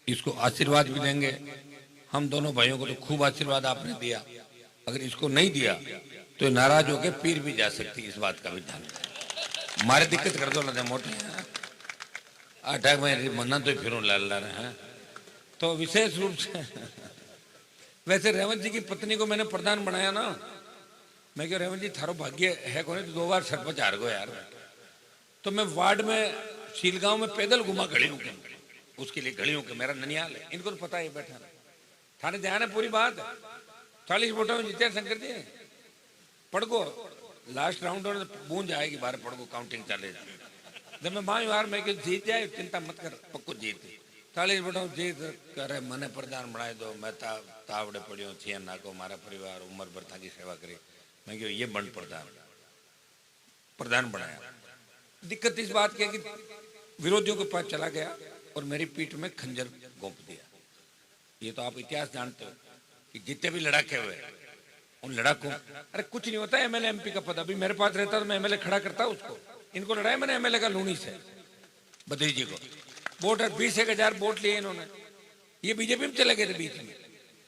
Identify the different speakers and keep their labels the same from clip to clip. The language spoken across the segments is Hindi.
Speaker 1: इसको आशीर्वाद भी देंगे। हम दोनों भाइयों को तो खूब आशीर्वाद आपने दिया, अगर इसको नहीं दिया तो नाराज होकर पीर भी जा सकती, इस बात का भी ध्यान रखें। मारे दिक्कत कर दो ना मोटे अटैक में मन्ना तो फिर लाल रहे हैं। तो विशेष रूप से वैसे रेवंत जी की पत्नी को मैंने प्रधान बनाया ना, मैं क्यों रेवंत जी थारो भाग्य है कौन, तो 2 बार सरपंच हार गो यार। तो मैं वार्ड में शीलगांव में पैदल घुमा खड़ी हूँ, उसके लिए खड़ी हूँ कि मेरा ननियाल है, इनको तो पता है बैठा थाने ध्यान है पूरी बात। 40 वोटों में जीते शंकर जी, पढ़ गो लास्ट राउंड में बूंद आएगी बाहर, पढ़ गो काउंटिंग चले। जब मैं माँ यार मैं जीत जाए चिंता मत कर, पक्को जीत 40 वोटों जीत करे मने प्रधान बनाए दो। मैं तावड़े पड़ियो छिया नाको मारा परिवार उम्र भर था की सेवा करी, मैं क्यों ये बंड प्रधान बनाया। दिक्कत इस बात की कि विरोधियों के पास चला गया और मेरी पीठ में खंजर घोंप दिया। ये तो आप इतिहास जानते हो कि जितने भी लड़ाके हुए उन लड़ाकों, अरे कुछ नहीं होता एमएलए एमपी का पद, अभी मेरे पास रहता तो मैं एमएलए खड़ा करता उसको। इनको लड़ाया मैंने एमएलए का लूनी से, बद्री जी को वोट 20,000 वोट लिए इन्होंने, ये बीजेपी में चले गए थे बीच में।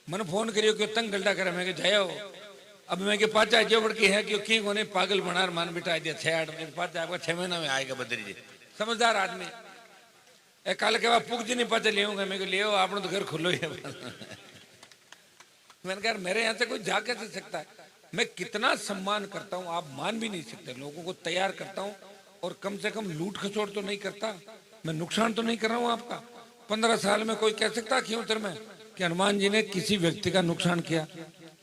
Speaker 1: मैंने फोन करियो कि तंग गलटा करे, मैं जाओ अब मैं के पाचा जो बड़की है कि की कोने पागल बना मान बिठा दिया 6-8 दिन पाचा आपका 6 महीना में आएगा बद्री जी, समझदार आदमी। ए कल के बाद पुग जी नहीं पाचा ले मैं ले आपने तो घर खुलो ही है। मैंने कहा मेरे यहाँ से कोई जा कैसे सकता है। मैं कितना सम्मान करता हूँ आप मान भी नहीं सकते। लोगों को तैयार करता हूँ और कम से कम लूट खसोट तो नहीं करता, मैं नुकसान तो नहीं कर रहा हूँ आपका। 15 साल में कोई कह सकता क्यों उतर में कि हनुमान जी ने किसी व्यक्ति का नुकसान किया।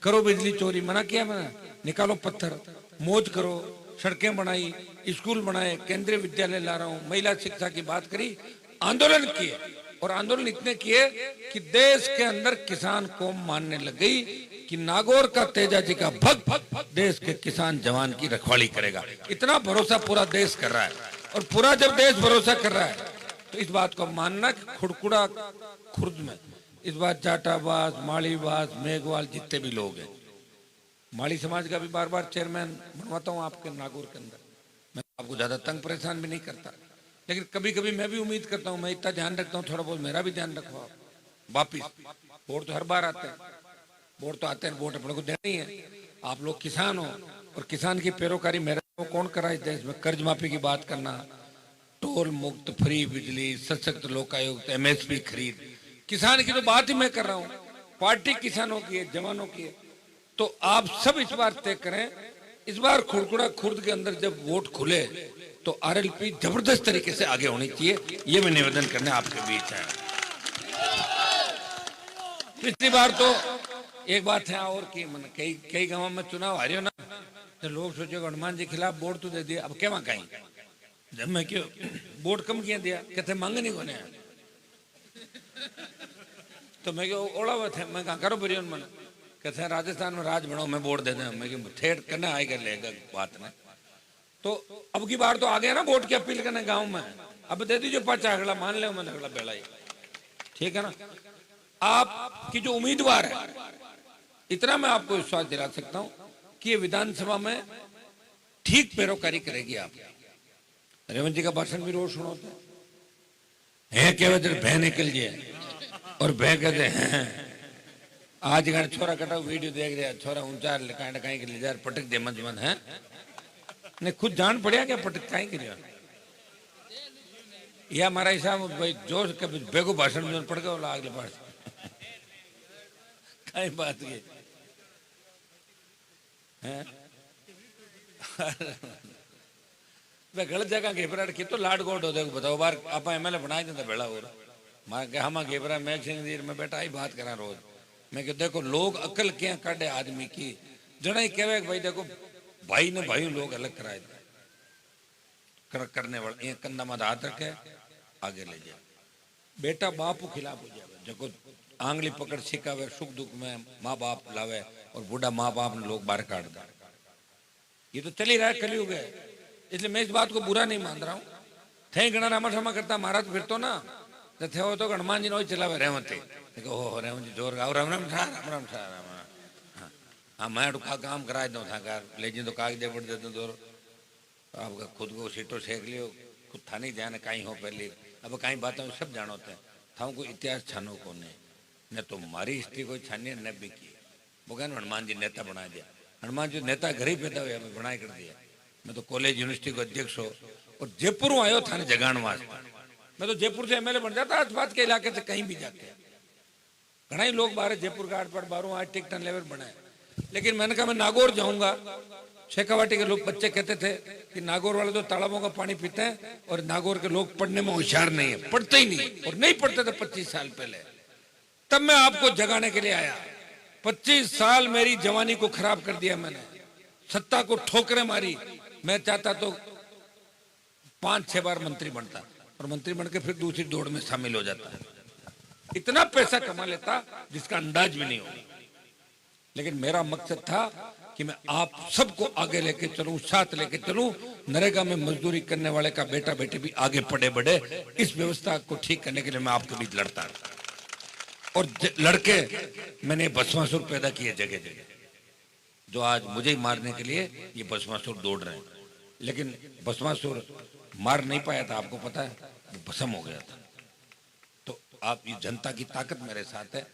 Speaker 1: करो बिजली चोरी, मना किया मैंने, निकालो पत्थर, मौज करो, सड़कें बनाई, स्कूल बनाए, केंद्रीय विद्यालय ला रहा हूँ, महिला शिक्षा की बात करी, आंदोलन किए और आंदोलन इतने किए कि देश के अंदर किसान कौम मानने लग गई कि नागौर का तेजा जी का भक्त देश के किसान जवान की रखवाली करेगा। इतना भरोसा पूरा देश कर रहा है और पूरा जब देश भरोसा कर रहा है तो इस बात को मानना कि खुड़कुड़ा खुर्द में इस बार जाटाबाज, माड़ीबाज, मेघवाल जितने भी लोग हैं, माड़ी समाज का भी बार बार चेयरमैन बनवाता हूँ आपके नागौर के अंदर। मैं आपको ज्यादा तंग परेशान भी नहीं करता, लेकिन कभी कभी मैं भी उम्मीद करता हूँ, मैं इतना ध्यान रखता हूँ, थोड़ा बहुत मेरा भी ध्यान रखो आप। वापिस वोट तो हर बार आते हैं, वोट तो आते हैं, वोट अपने को देना ही है। आप लोग किसान हो और किसान की पैरोकारी मेरे को कौन करा इस देश में। कर्ज माफी की बात करना, टोल मुक्त, फ्री बिजली, सशक्त लोकायुक्त, एमएसपी खरीद, किसान की तो बात ही मैं कर रहा हूँ। पार्टी किसानों की है, जवानों की है। तो आप सब इस बार तय करें, इस बार खुड़कुड़ा खुर्द के अंदर जब वोट खुले तो आरएलपी जबरदस्त तरीके से आगे होनी चाहिए, ये मैं निवेदन करने आपके बीच है। पिछली बार तो एक बात है और की कई गांवों में चुनाव हारियो ना, तो लोग सोचे हनुमान जी खिलाफ वोट तो दे दिया, अब क्या कहीं जब मैं क्यों वोट कम किया दिया, कहते मांग नहीं कोने। तो मैं क्यों ओला हुआ थे, मैं कहा करो बरियन मन, कहते हैं राजस्थान में राज बनाओ, मैं वोट दे दें। मैं क्यों ठेठ करने आएगा लेगा बात में। तो अब की बार तो आ गया ना वोट की अपील करने गांव में, अब दे दीजिए 5 अगला मान ले मैंने अगला बेला ही, ठीक है ना। आपकी जो उम्मीदवार है, इतना मैं आपको विश्वास दिला सकता हूं कि ये विधानसभा में ठीक पैरोकारी करेगी। आप रेवंत जी का भाषण भी रोज सुनो है, कहते भय निकल जाए और भय कहते हैं आज का छोरा कटा वीडियो देख रहा, छोरा ऊंचा कहीं ले जा पटक दे मन मन है ने खुद जान पड़िया क्या पटक कहीं गिर या हमारा हिसाब भाई जोश कभी बेगो भाषण में पड़ गया अगले पास कहीं बात ये है। वे गलत जगह घेबराट की तो लाड गोड हो देखो बताओ बार आप एमएलए बनाए देते बेड़ा हो रहा हम घेबरा मैं सिंह में बैठा ही बात करा रोज। मैं कह देखो लोग अकल क्या काटे आदमी की, जड़ा ही कहे भाई देखो भाई ने भाई लोग अलग कराए करने वाले ये कंधा मत हाथ रखे आगे ले जाए। बेटा बाप खिलाफ हो जाए, जो आंगली पकड़ सिखावे सुख दुख में माँ बाप लावे और बूढ़ा माँ बाप ने लोग बाहर काट दे। ये तो चल ही रहा है, कलयुग है, इसलिए मैं इस बात को बुरा नहीं मान रहा हूँ। थे घना रामा क्षमा करता महाराज फिर तो ना थे हो तो हनुमान जी नो चलावे रेवंत ओह रेवंत जी जोर गाओ राम राम ठा राम राम ठा राम। हाँ मैं काम करा दो था कार ले जी तो कागज बढ़ देते तो आपका खुद को सीटो सेक लियो, खुद था नहीं ध्यान कहीं हो पहले अब कहीं बातों में सब जानो थे था को इतिहास छानो को ने तो मारी हिस्ट्री को छानी न भी की वो कहना हनुमान जी नेता बना दिया। हनुमान जी नेता घर ही पैदा हुआ मैं बनाए कर दिया। मैं तो कॉलेज यूनिवर्सिटी को अध्यक्ष हो और जयपुर आयो था जगाण वास्ते। मैं तो जयपुर से एमएलए बन जाता आसपास के इलाके से कहीं भी जाके। घना ही लोग बाहर जयपुर का 8 बारों आज टिकटन लेवल बनाए, लेकिन मैंने कहा मैं नागौर जाऊंगा। शेखावाटी के लोग बच्चे कहते थे कि नागौर वाले तो तालाबों का पानी पीते हैं और नागौर के लोग पढ़ने में होशियार नहीं है, पढ़ते ही नहीं और नहीं पढ़ते थे 25 साल पहले। तब मैं आपको जगाने के लिए आया। 25 साल मेरी जवानी को खराब कर दिया मैंने, सत्ता को ठोकरें मारी। मैं चाहता तो 5-6 बार मंत्री बनता और मंत्री बन के फिर दूसरी दौड़ में शामिल हो जाता। इतना पैसा कमा लेता जिसका अंदाज भी नहीं हो। लेकिन मेरा मकसद था कि मैं आप सबको आगे लेके चलूं, साथ लेके चलूं। नरेगा में मजदूरी करने वाले का बेटा बेटे भी आगे पढ़े बढ़े। इस व्यवस्था को ठीक करने के लिए मैं आपके बीच लड़ता और लड़के मैंने भस्मासुर पैदा किए जगह जगह, जो आज मुझे ही मारने के लिए ये भस्मासुर दौड़ रहे हैं। लेकिन भस्मासुर मार नहीं पाया था, आपको पता है, वो भस्म हो गया था। तो आप ये जनता की ताकत मेरे साथ है।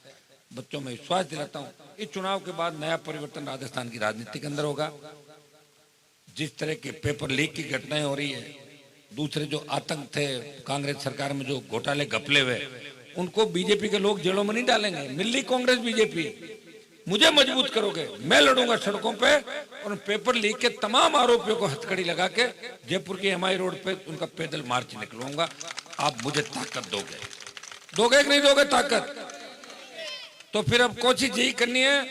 Speaker 1: बच्चों में विश्वास दिलाता हूं इस चुनाव के बाद नया परिवर्तन राजस्थान की राजनीति के अंदर होगा। जिस तरह के पेपर लीक की घटनाएं हो रही है, दूसरे जो आतंक थे कांग्रेस सरकार में, जो घोटाले घपले हुए, उनको बीजेपी के लोग जेलों में नहीं डालेंगे। मिली कांग्रेस बीजेपी, मुझे मजबूत करोगे, मैं लड़ूंगा सड़कों पे और पेपर लीक के तमाम आरोपियों को हथकड़ी लगा के जयपुर की एमआई रोड पे उनका पैदल मार्च निकलवाऊंगा। आप मुझे ताकत दोगे कि नहीं दोगे ताकत? तो फिर अब कोशिश यही करनी है,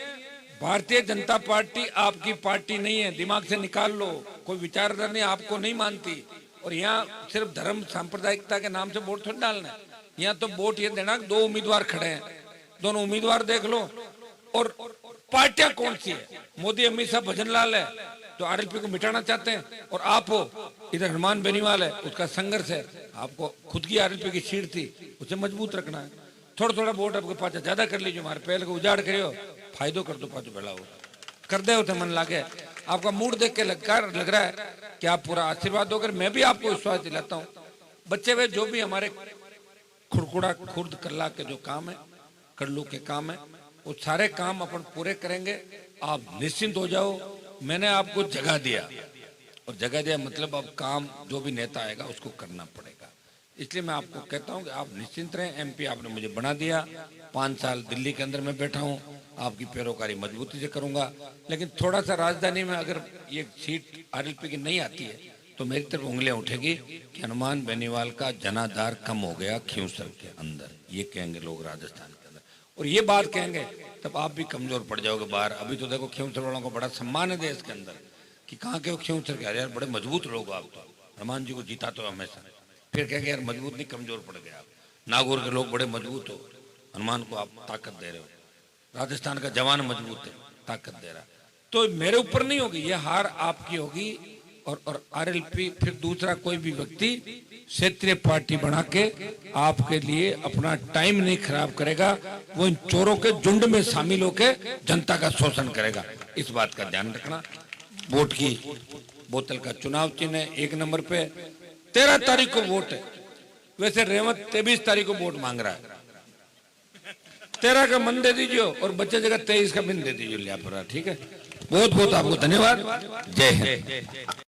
Speaker 1: भारतीय जनता पार्टी आपकी पार्टी नहीं है, दिमाग से निकाल लो। कोई विचारधारा आपको नहीं मानती और यहाँ सिर्फ धर्म सांप्रदायिकता के नाम से वोट थोड़ी डालना है। यहाँ तो वोट ये देना, 2 उम्मीदवार खड़े हैं, दोनों उम्मीदवार देख लो। और पार्टियां कौन सी है? मोदी अमित शाह भजन लाल है जो आरएलपी को मिटाना चाहते हैं, और आप हो इधर हनुमान बेनीवाल है, उसका संघर्ष है। आपको खुद की आरएलपी की सीट थी, उसे मजबूत रखना है। थोड़ा थोड़ा वोट आपके पास ज्यादा कर लीजिए, हमारे पहले को उजाड़ करियो, फायदो कर दो, पाचो बेला हो कर दे होते मन लागे। आपका मूड देख के लग रहा है कि आप पूरा आशीर्वाद दोगे। मैं भी आपको विश्वास दिलाता हूँ, बच्चे वे जो भी हमारे खुड़कुड़ा खुर्द करला के जो काम है, कड़लू के काम है, वो सारे काम अपन पूरे करेंगे। आप निश्चिंत हो जाओ। मैंने आपको जगह दिया, और जगह दिया मतलब अब काम जो भी नेता आएगा उसको करना पड़ेगा। इसलिए मैं आपको कहता हूं कि आप निश्चिंत रहें। एमपी आपने मुझे बना दिया, 5 साल दिल्ली के अंदर मैं बैठा हूं, आपकी पैरोकारी मजबूती से करूंगा। लेकिन थोड़ा सा राजधानी में अगर ये सीट आरएलपी की नहीं आती है तो मेरी तरफ उंगलियां उठेगी कि हनुमान बेनीवाल का जनाधार कम हो गया खींवसर के अंदर, ये कहेंगे लोग राजस्थान के अंदर। और ये बात कहेंगे तब आप भी कमजोर पड़ जाओगे बाहर। अभी तो देखो खींवसर वालों को बड़ा सम्मान है देश के अंदर कि कहाँ के खींवसर के, यार बड़े मजबूत लोग आप तो, हनुमान जी को जीता तो हमेशा। फिर कहेंगे यार मजबूत नहीं, कमजोर पड़ गए आप। नागौर के लोग बड़े मजबूत हो, हनुमान को आप ताकत दे रहे हो। राजस्थान का जवान मजबूत है, ताकत दे रहा। तो मेरे ऊपर नहीं होगी ये हार, आपकी होगी। और आरएलपी फिर दूसरा कोई भी व्यक्ति क्षेत्रीय पार्टी बना के आपके लिए अपना टाइम नहीं खराब करेगा। वो इन चोरों के झुंड में शामिल होकर जनता का शोषण करेगा। इस बात का ध्यान रखना। वोट की बोतल का चुनाव चिन्ह है 1 नंबर पे। 13 तारीख को वोट है, वैसे रेवंत 23 तारीख को वोट मांग रहा है। 13 का मन दे दीजिए और बच्चे जगह 23 का बिन दे दीजिए लिया पूरा, ठीक है। बहुत बहुत आपको धन्यवाद। जय हिंद।